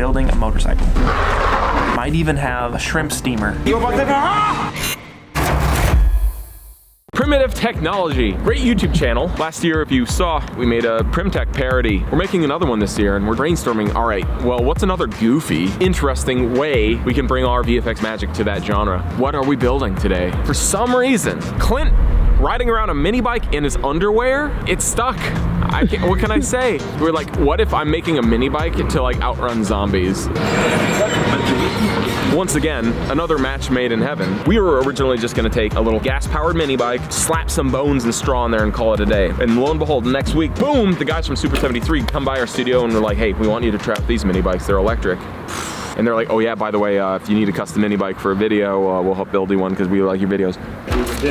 building a motorcycle. Might even have a shrimp steamer. Primitive Technology, great YouTube channel. Last year, if you saw, we made a Primtech parody. We're making another one this year and we're brainstorming, all right, well, what's another goofy, interesting way we can bring our VFX magic to that genre? What are we building today? For some reason, Clint riding around a mini bike in his underwear, it's stuck. What can I say? We're like, what if I'm making a mini bike to like outrun zombies? Once again, another match made in heaven. We were originally just gonna take a little gas-powered mini bike, slap some bones and straw in there and call it a day. And lo and behold, next week, boom, the guys from Super 73 come by our studio and they're like, hey, we want you to trap these mini bikes, they're electric. And they're like, oh yeah, by the way, if you need a custom mini bike for a video, we'll help build you one because we like your videos.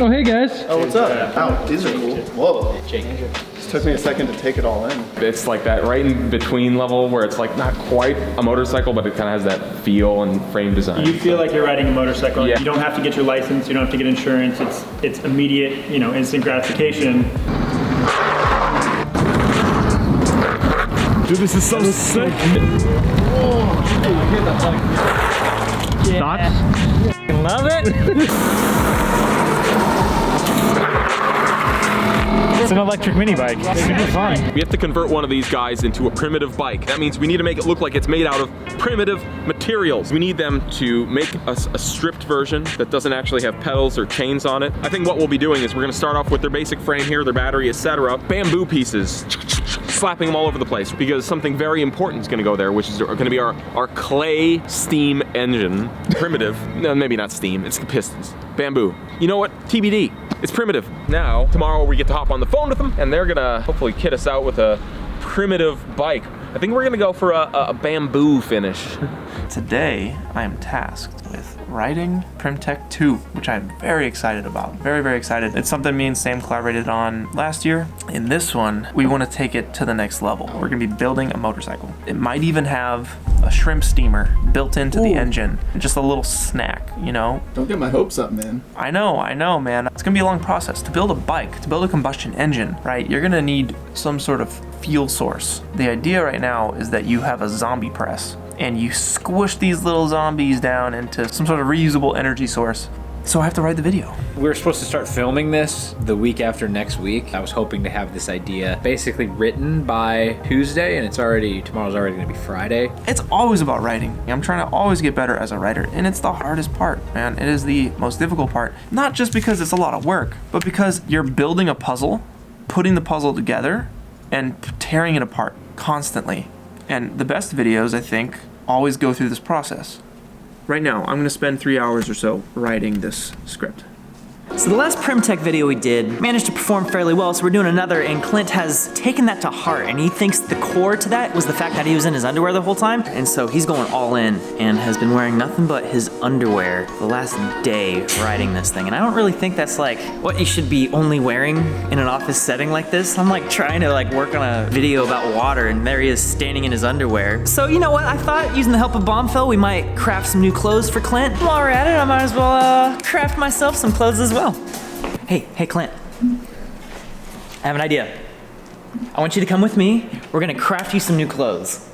Oh, hey guys. Oh, what's up? Oh, these are cool. Whoa. It took me a second to take it all in. It's like that right in between level where it's like not quite a motorcycle, but it kind of has that feel and frame design. You feel like you're riding a motorcycle. Yeah. You don't have to get your license, you don't have to get insurance. It's immediate, you know, instant gratification. Dude, this is so sick. Thoughts? Love it. It's an electric mini bike. It's super fun. We have to convert one of these guys into a primitive bike. That means we need to make it look like it's made out of primitive materials. We need them to make a stripped version that doesn't actually have pedals or chains on it. I think what we'll be doing is we're gonna start off with their basic frame here, their battery, etc. Bamboo pieces, slapping them all over the place because something very important is gonna go there, which is gonna be our clay steam engine. Primitive, no, maybe not steam, it's the pistons. Bamboo. You know what, TBD. It's primitive. Now, tomorrow we get to hop on the phone with them and they're gonna hopefully kit us out with a primitive bike. I think we're gonna go for a bamboo finish. Today, I am tasked with writing Primtech 2, which I'm very excited about. Very, very excited. It's something me and Sam collaborated on last year. In this one, we want to take it to the next level. We're gonna be building a motorcycle. It might even have a shrimp steamer built into the engine. Just a little snack, you know? Don't get my hopes up, man. I know, man. It's gonna be a long process. To build a bike, to build a combustion engine, right? You're gonna need some sort of fuel source. The idea right now is that you have a zombie press and you squish these little zombies down into some sort of reusable energy source. So I have to write the video. We were supposed to start filming this the week after next week. I was hoping to have this idea basically written by Tuesday, and tomorrow's already gonna be Friday. It's always about writing. I'm trying to always get better as a writer, and it's the hardest part, man. It is the most difficult part. Not just because it's a lot of work, but because you're building a puzzle, putting the puzzle together, and tearing it apart constantly. And the best videos, I think, always go through this process. Right now, I'm gonna spend 3 hours or so writing this script. So the last Primtech video we did managed to perform fairly well, so we're doing another, and Clint has taken that to heart, and he thinks the core to that was the fact that he was in his underwear the whole time, and so he's going all in and has been wearing nothing but his underwear the last day writing this thing. And I don't really think that's like what you should be only wearing in an office setting like this. I'm like trying to like work on a video about water, and there he is standing in his underwear. So you know what, I thought using the help of Bombfell, we might craft some new clothes for Clint. While we're at it, I might as well craft myself some clothes as well. Hey Clint, I have an idea. I want you to come with me. We're gonna craft you some new clothes.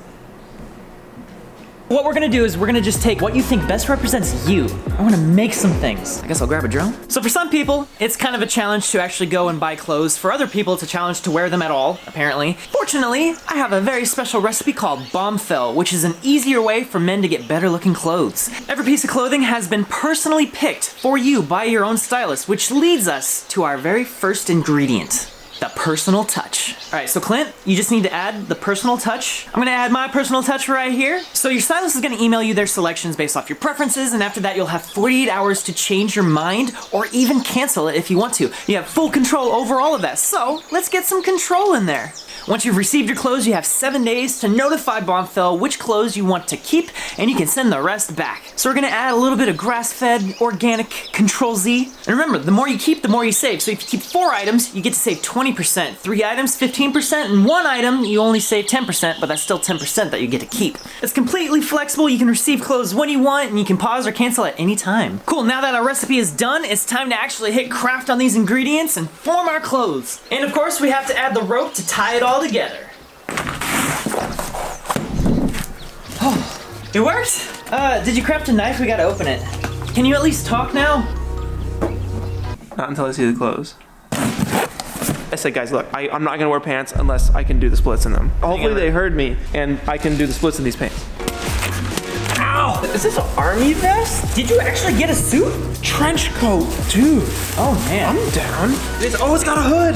What we're gonna do is we're gonna just take what you think best represents you. I wanna make some things. I guess I'll grab a drone. So for some people, it's kind of a challenge to actually go and buy clothes. For other people, it's a challenge to wear them at all, apparently. Fortunately, I have a very special recipe called Bombfell, which is an easier way for men to get better looking clothes. Every piece of clothing has been personally picked for you by your own stylist, which leads us to our very first ingredient. The personal touch. All right, so Clint, you just need to add the personal touch. I'm gonna add my personal touch right here. So your stylist is gonna email you their selections based off your preferences, and after that you'll have 48 hours to change your mind or even cancel it if you want to. You have full control over all of that, so let's get some control in there. Once you've received your clothes, you have 7 days to notify Bombfell which clothes you want to keep, and you can send the rest back. So we're gonna add a little bit of grass-fed, organic Control-Z. And remember, the more you keep, the more you save. So if you keep 4 items, you get to save 20%. 3 items, 15%, and 1 item, you only save 10%, but that's still 10% that you get to keep. It's completely flexible. You can receive clothes when you want, and you can pause or cancel at any time. Cool, now that our recipe is done, it's time to actually hit craft on these ingredients and form our clothes. And of course, we have to add the rope to tie it all together. Oh. It worked? Did you craft a knife? We gotta open it. Can you at least talk now? Not until I see the clothes. I said, guys, look, I'm not gonna wear pants unless I can do the splits in them. Hopefully they heard me and I can do the splits in these pants. Ow! Is this an army vest? Did you actually get a suit? Trench coat, dude. Oh man. I'm down. It's got a hood.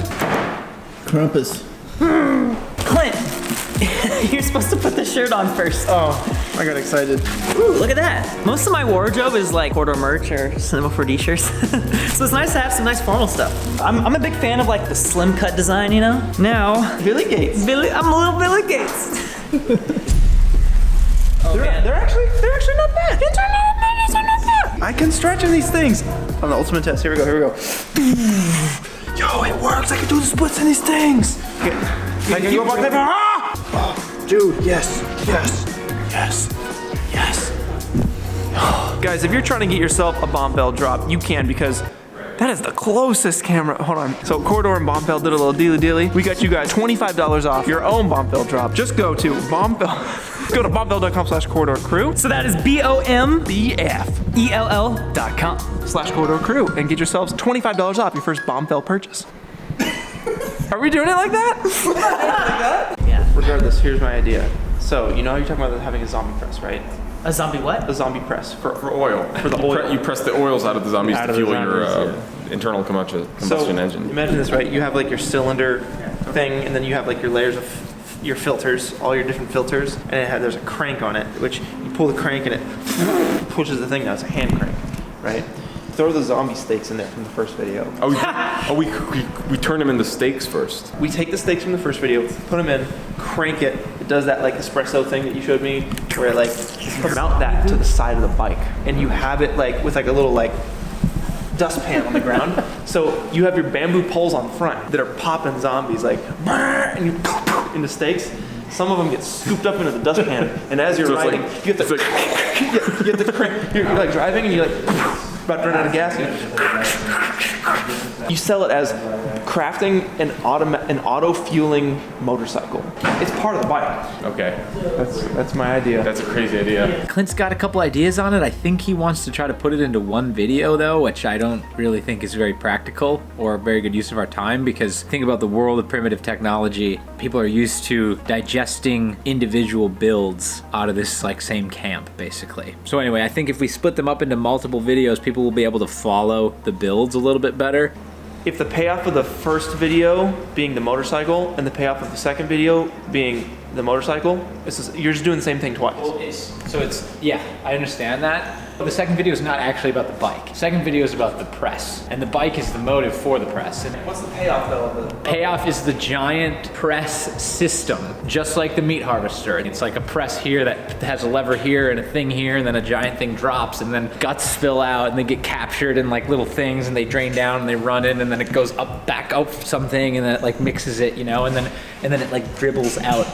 Krampus. Clint, you're supposed to put the shirt on first. Oh, I got excited. Ooh, look at that. Most of my wardrobe is like corridor merch or Cinema 4D shirts. So it's nice to have some nice formal stuff. I'm a big fan of like the slim cut design, you know? Now, Billy Gates. I'm a little Billy Gates. They're actually not bad. They're not bad. I can stretch in these things. On the ultimate test, here we go. Yo, it works. I can do the splits in these things. Okay. I can go back there. Ah! Oh, dude, yes. Guys, if you're trying to get yourself a bomb bell drop, you can, because that is the closest camera. Hold on. So Corridor and Bomb Bell did a little dealy. We got you guys $25 off your own bomb bell drop. Just go to go to bombbell.com/corridor-crew. So that is BOMBFELL.com/corridor-crew and get yourselves $25 off your first bomb bell purchase. Are we doing it like that? Yeah. Regardless, here's my idea. So, you know how you're talking about having a zombie press, right? A zombie what? A zombie press for oil. For the oil. You press the oils out of the zombies Out to of the fuel your zombies, internal combustion So engine. imagine this, right? You have like your cylinder thing, and then you have like your layers of your filters, all your different filters, and there's a crank on it, which you pull the crank and it pushes the thing down. It's a hand crank, right? Throw the zombie steaks in there from the first video. We turn them into steaks first. We take the steaks from the first video, put them in, crank it. It does that like espresso thing that you showed me, where it, like mount that to the side of the bike, and you have it like with like a little like dustpan on the ground. So you have your bamboo poles on front that are popping zombies like, and you into steaks. Some of them get scooped up into the dustpan, and as you're riding, you get the crank. You're like driving, and you're like about to run out of gas. You sell it as crafting an auto fueling motorcycle. It's part of the bike. Okay. That's my idea. That's a crazy idea. Clint's got a couple ideas on it. I think he wants to try to put it into one video though, which I don't really think is very practical or a very good use of our time, because think about the world of primitive technology. People are used to digesting individual builds out of this like same camp basically. So anyway, I think if we split them up into multiple videos, people will be able to follow the builds a little bit better. If the payoff of the first video being the motorcycle and the payoff of the second video being the motorcycle, you're just doing the same thing twice. Yeah, I understand that. But the second video is not actually about the bike. The second video is about the press, and the bike is the motive for the press. And What's the payoff though? payoff is the giant press system, just like the meat harvester. It's like a press here that has a lever here and a thing here, and then a giant thing drops, and then guts spill out, and they get captured in like little things, and they drain down, and they run in, and then it goes back up something, and then it like mixes it, you know, and then it like dribbles out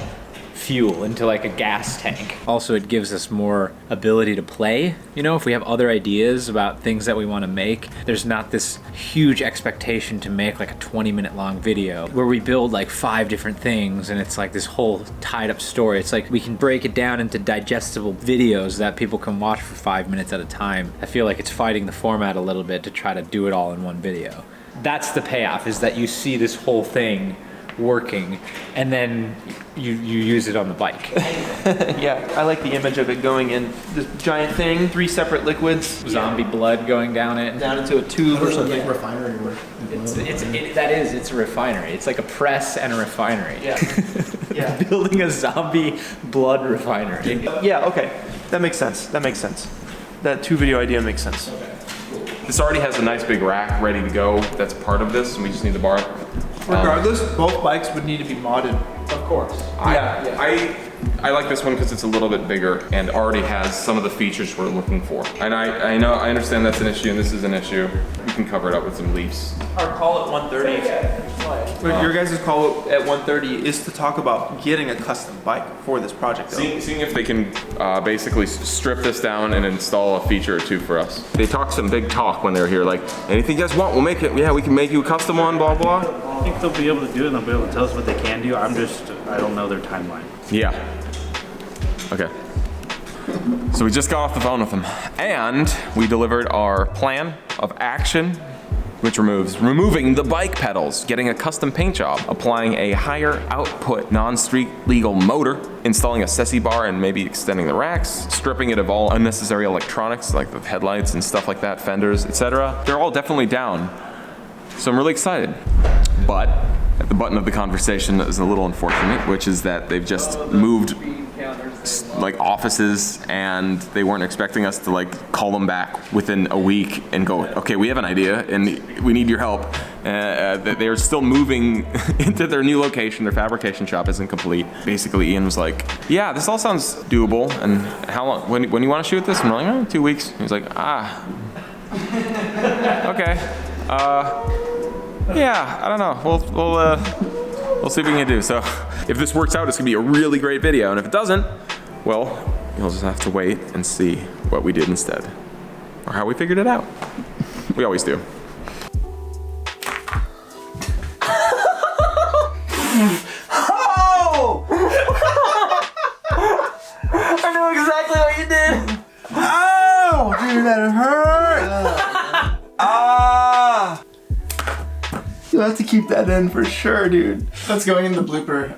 fuel into like a gas tank. Also, it gives us more ability to play. You know, if we have other ideas about things that we want to make, there's not this huge expectation to make like a 20-minute long video where we build like 5 different things and it's like this whole tied up story. It's like we can break it down into digestible videos that people can watch for 5 minutes at a time. I feel like it's fighting the format a little bit to try to do it all in one video. That's the payoff, is that you see this whole thing working and then you use it on the bike. Yeah, I like the image of it going in this giant thing, 3 separate liquids, Zombie blood going down it. down into a tube or something. refinery work. It's a refinery. It's like a press and a refinery. Yeah. Yeah. Building a zombie blood refinery. Yeah, okay. That makes sense. That 2 video idea makes sense. This already has a nice big rack ready to go. That's part of this, and we just need to borrow it. Regardless, both bikes would need to be modded. Of course. I like this one because it's a little bit bigger and already has some of the features we're looking for. And I understand that's an issue and this is an issue. We can cover it up with some leaves. Our call at 1:30. Your guys' call at 1:30 is to talk about getting a custom bike for this project. Seeing if they can basically strip this down and install a feature or 2 for us. They talked some big talk when they were here, like, anything you guys want, we'll make it. Yeah, we can make you a custom one, blah, blah. I think they'll be able to do it and they'll be able to tell us what they can do. I don't know their timeline. Yeah. Okay. So we just got off the phone with them, and we delivered our plan of action, which removing the bike pedals, getting a custom paint job, applying a higher output non-street legal motor, installing a sessy bar and maybe extending the racks, stripping it of all unnecessary electronics like the headlights and stuff like that, fenders, etc. They're all definitely down. So I'm really excited. But at the button of the conversation is a little unfortunate, which is that they've just moved like offices, and they weren't expecting us to like call them back within a week and go, okay, we have an idea and we need your help. They're still moving into their new location. Their fabrication shop isn't complete. Basically, Ian was like, yeah, this all sounds doable. And how long, when you want to shoot this? I'm like, oh, 2 weeks. He was like, okay. Yeah, I don't know. We'll see what we can do. So if this works out, it's gonna be a really great video. And if it doesn't, well, you'll just have to wait and see what we did instead. Or how we figured it out. We always do. Oh! I know exactly what you did. Oh, dude, that hurt. Ah. You'll have to keep that in for sure, dude. That's going in the blooper of